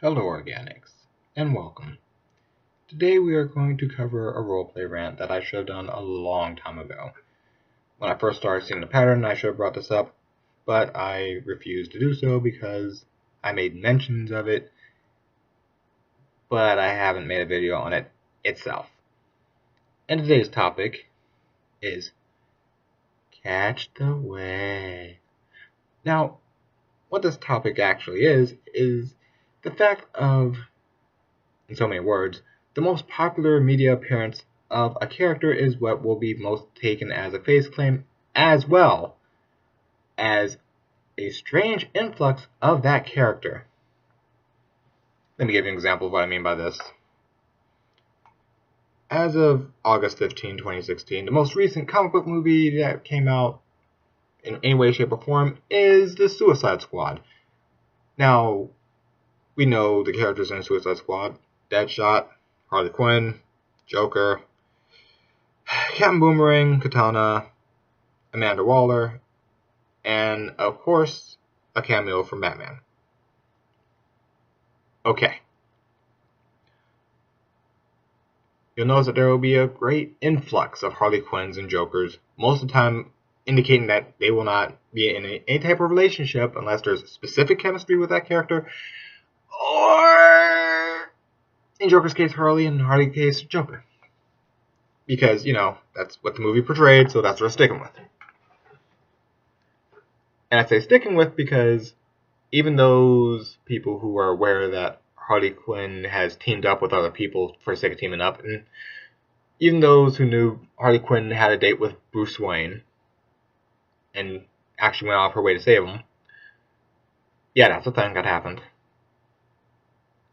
Hello Organics, and welcome. Today we are going to cover a roleplay rant that I should have done a long time ago. When I first started seeing the pattern, I should have brought this up, but I refused to do so because I made mentions of it, but I haven't made a video on it itself. And today's topic is Catch the Wave. Now, what this topic actually is the fact of, in so many words, the most popular media appearance of a character is what will be most taken as a face claim, as well as a strange influx of that character. Let me give you an example of what I mean by this. As of August 15, 2016, the most recent comic book movie that came out in any way, shape, or form is The Suicide Squad. Now, we know the characters in Suicide Squad: Deadshot, Harley Quinn, Joker, Captain Boomerang, Katana, Amanda Waller, and, of course, a cameo from Batman. Okay. You'll notice that there will be a great influx of Harley Quinns and Jokers, most of the time indicating that they will not be in any type of relationship unless there's specific chemistry with that character, or, in Joker's case, Harley, and Harley's case, Joker. Because, that's what the movie portrayed, so that's what we're sticking with. And I say sticking with because even those people who are aware that Harley Quinn has teamed up with other people for the sake of teaming up, and even those who knew Harley Quinn had a date with Bruce Wayne and actually went off her way to save him, yeah, that's a thing that happened.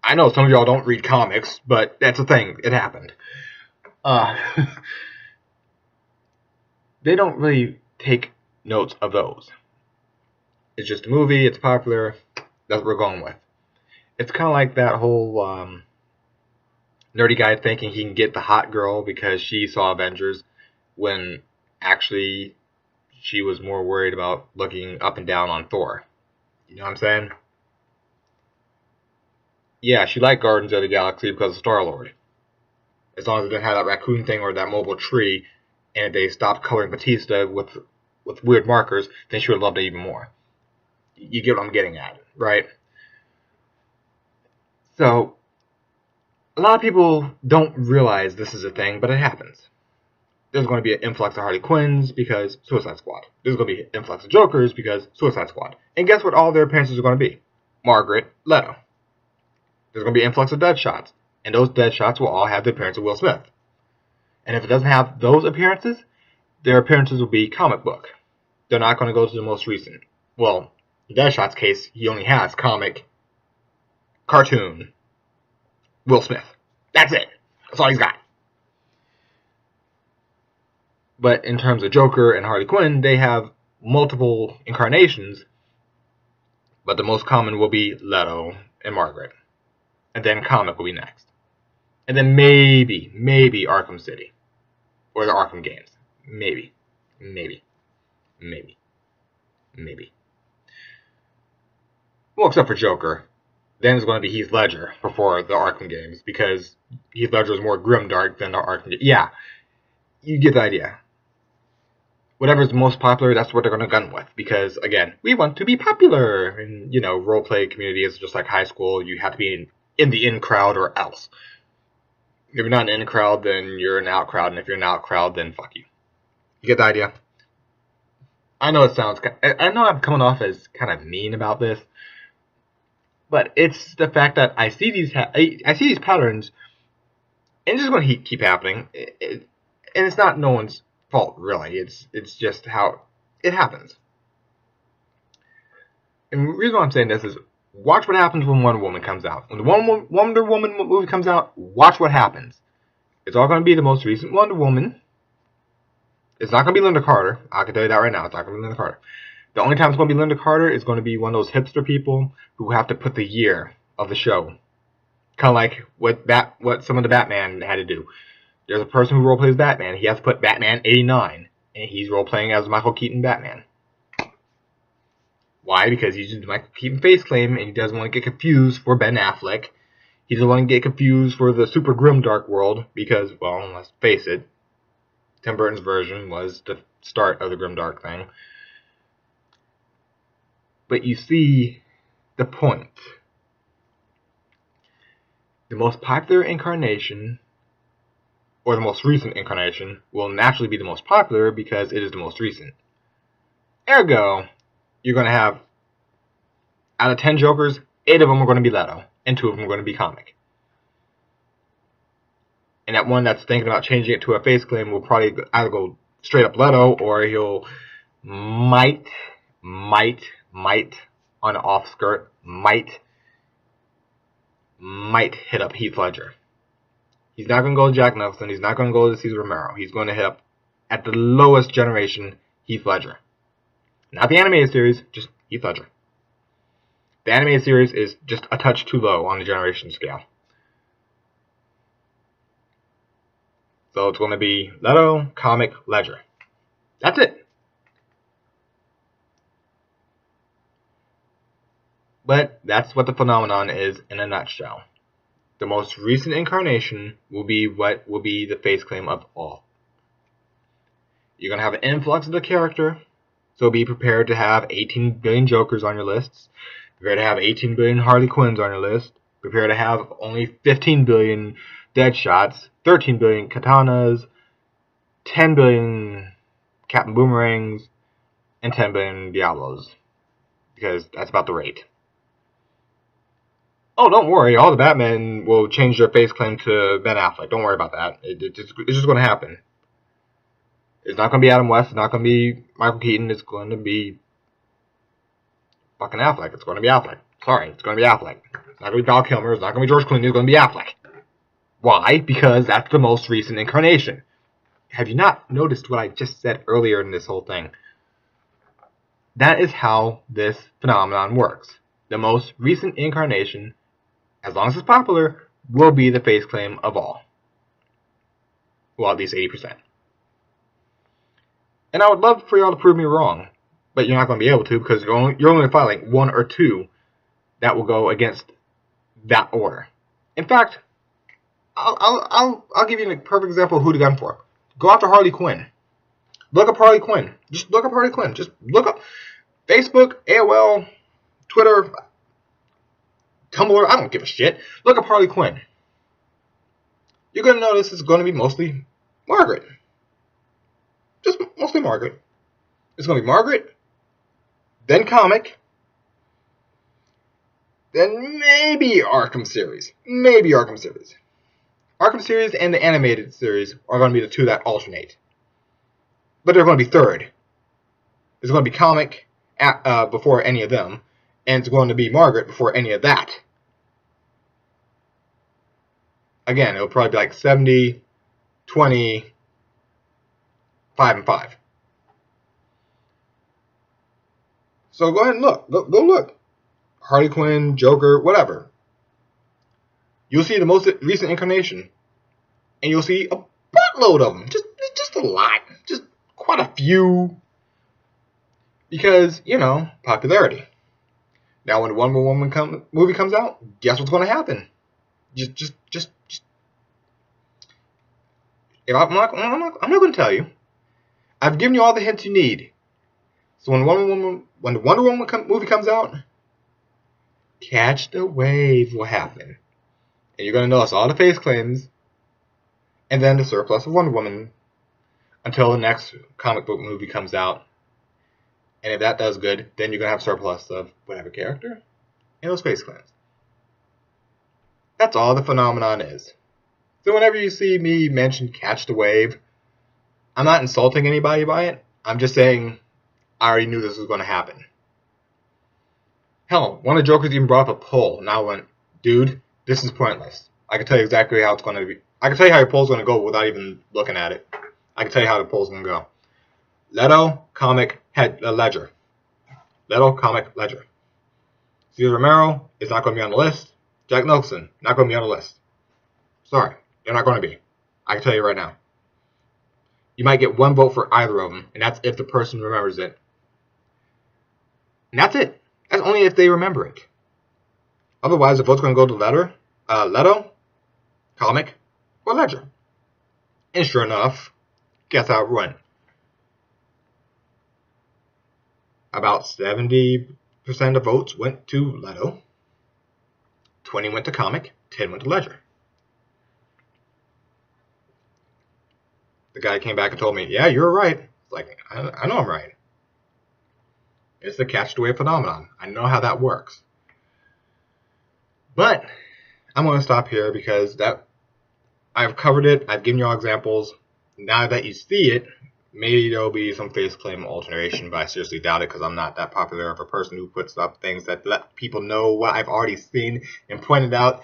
I know some of y'all don't read comics, but that's a thing. It happened. They don't really take notes of those. It's just a movie, it's popular, that's what we're going with. It's kind of like that whole nerdy guy thinking he can get the hot girl because she saw Avengers, when actually she was more worried about looking up and down on Thor. You know what I'm saying? Yeah, she liked Guardians of the Galaxy because of Star-Lord. As long as it didn't have that raccoon thing or that mobile tree, and they stopped coloring Batista with weird markers, then she would have loved it even more. You get what I'm getting at, right? So, a lot of people don't realize this is a thing, but it happens. There's going to be an influx of Harley Quinns because Suicide Squad. There's going to be an influx of Jokers because Suicide Squad. And guess what all their appearances are going to be? Margaret Leto. There's going to be an influx of Deadshots. And those Deadshots will all have the appearance of Will Smith. And if it doesn't have those appearances, their appearances will be comic book. They're not going to go to the most recent. Well, in Deadshot's case, he only has comic, cartoon, Will Smith. That's it. That's all he's got. But in terms of Joker and Harley Quinn, they have multiple incarnations, but the most common will be Leto and Margaret. And then comic will be next. And then maybe Arkham City. Or the Arkham games. Maybe. Well, except for Joker. Then it's going to be Heath Ledger before the Arkham games, because Heath Ledger is more grimdark than the Arkham games. Yeah, you get the idea. Whatever's most popular, that's what they're going to gun with. Because, again, we want to be popular. And, roleplay community is just like high school. You have to be in the in crowd or else. If you're not an in crowd, then you're an out crowd. And if you're an out crowd, then fuck you. You get the idea? I know I'm coming off as kind of mean about this. But it's the fact that I see these patterns, and it's just going to keep happening. And it's not no one's fault, really. It's just how it happens. And the reason why I'm saying this is, watch what happens when Wonder Woman comes out. When the Wonder Woman movie comes out, watch what happens. It's all going to be the most recent Wonder Woman. It's not going to be Linda Carter. I can tell you that right now. It's not going to be Linda Carter. The only time it's going to be Linda Carter is going to be one of those hipster people who have to put the year of the show. Kind of like what some of the Batman had to do. There's a person who roleplays Batman. He has to put Batman 89. And he's roleplaying as Michael Keaton Batman. Why? Because he's using Michael Keaton face claim, and he doesn't want to get confused for Ben Affleck. He doesn't want to get confused for the super grim dark world, because, well, let's face it, Tim Burton's version was the start of the grim dark thing. But you see the point. The most popular incarnation, or the most recent incarnation, will naturally be the most popular because it is the most recent. Ergo, you're going to have, out of 10 Jokers, 8 of them are going to be Leto, and 2 of them are going to be comic. And that one that's thinking about changing it to a face claim will probably either go straight up Leto, or he'll might, on an off skirt, might hit up Heath Ledger. He's not going to go to Jack Nicholson. He's not going to go to Cesar Romero. He's going to hit up, at the lowest generation, Heath Ledger. Not the animated series, just Heath Ledger. The animated series is just a touch too low on the generation scale. So it's going to be Leto, comic, Ledger. That's it. But that's what the phenomenon is in a nutshell. The most recent incarnation will be what will be the face claim of all. You're going to have an influx of the character, so be prepared to have 18 billion Jokers on your lists. Prepare to have 18 billion Harley Quinns on your list. Prepare to have only 15 billion Deadshots, 13 billion Katanas, 10 billion Captain Boomerangs, and 10 billion Diablos. Because that's about the rate. Oh, don't worry, all the Batmen will change their face claim to Ben Affleck. Don't worry about that. It's just going to happen. It's not going to be Adam West. It's not going to be Michael Keaton. It's going to be fucking Affleck. It's going to be Affleck. Sorry, it's going to be Affleck. It's not going to be Val Kilmer. It's not going to be George Clooney. It's going to be Affleck. Why? Because that's the most recent incarnation. Have you not noticed what I just said earlier in this whole thing? That is how this phenomenon works. The most recent incarnation, as long as it's popular, will be the face claim of all. Well, at least 80%. And I would love for y'all to prove me wrong, but you're not going to be able to because you're only going to find like 1 or 2 that will go against that order. In fact, I'll give you a perfect example of who to gun for. Go after Harley Quinn. Look up Harley Quinn. Just look up Harley Quinn. Just look up Facebook, AOL, Twitter, Tumblr. I don't give a shit. Look up Harley Quinn. You're going to notice it's going to be mostly Margaret. Just mostly Margaret. It's going to be Margaret, then comic, then maybe Arkham series. Maybe Arkham series. Arkham series and the animated series are going to be the 2 that alternate. But they're going to be third. It's going to be comic before any of them, and it's going to be Margaret before any of that. Again, it'll probably be like 70, 20, 5 and 5. So go ahead and look. Go look. Harley Quinn, Joker, whatever. You'll see the most recent incarnation. And you'll see a buttload of them. Just a lot. Just quite a few. Because, popularity. Now when the Wonder Woman movie comes out, guess what's going to happen? Just I'm not going to tell you. I've given you all the hints you need. So when the Wonder Woman movie comes out, catch the wave will happen. And you're going to notice all the face claims, and then the surplus of Wonder Woman, until the next comic book movie comes out. And if that does good, then you're going to have surplus of whatever character and those face claims. That's all the phenomenon is. So whenever you see me mention catch the wave, I'm not insulting anybody by it. I'm just saying I already knew this was going to happen. Hell, one of the Jokers even brought up a poll, and I went, dude, this is pointless. I can tell you exactly how it's going to be. I can tell you how your poll's going to go without even looking at it. I can tell you how the poll's going to go. Leto, comic, Ledger. Leto, comic, Ledger. Cesar Romero is not going to be on the list. Jack Nicholson, not going to be on the list. Sorry, they're not going to be. I can tell you right now. You might get 1 vote for either of them, and that's if the person remembers it. And that's it. That's only if they remember it. Otherwise, the vote's going to go to Leto, Comic, or Ledger. And sure enough, guess how it went. About 70% of votes went to Leto, 20 went to Comic, 10 went to Ledger. The guy came back and told me, yeah, you're right. It's like, I know I'm right. It's the catch-the-wave phenomenon. I know how that works. But I'm going to stop here because I've covered it. I've given you all examples. Now that you see it, maybe there'll be some face claim alteration, but I seriously doubt it because I'm not that popular of a person who puts up things that let people know what I've already seen and pointed out.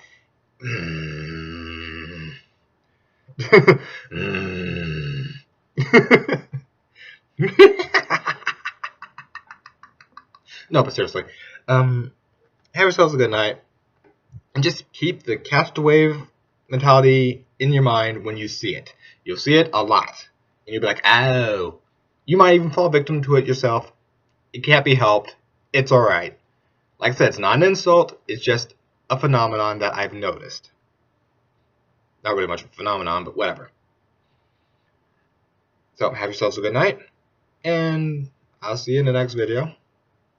No, but seriously, have yourselves a good night, and just keep the catch-the-wave mentality in your mind when you see it. You'll see it a lot, and you'll be like, oh. You might even fall victim to it yourself. It can't be helped. It's alright. Like I said, it's not an insult. It's just a phenomenon that I've noticed. Not really much of a phenomenon, but whatever. So, have yourselves a good night, and I'll see you in the next video.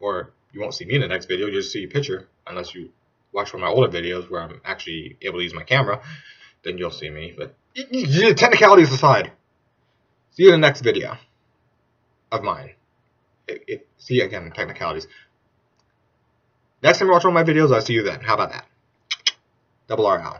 Or, you won't see me in the next video, you'll just see a picture, unless you watch one of my older videos where I'm actually able to use my camera, then you'll see me. But, technicalities aside, see you in the next video of mine. See, again, technicalities. Next time you watch one of my videos, I'll see you then. How about that? Double R out.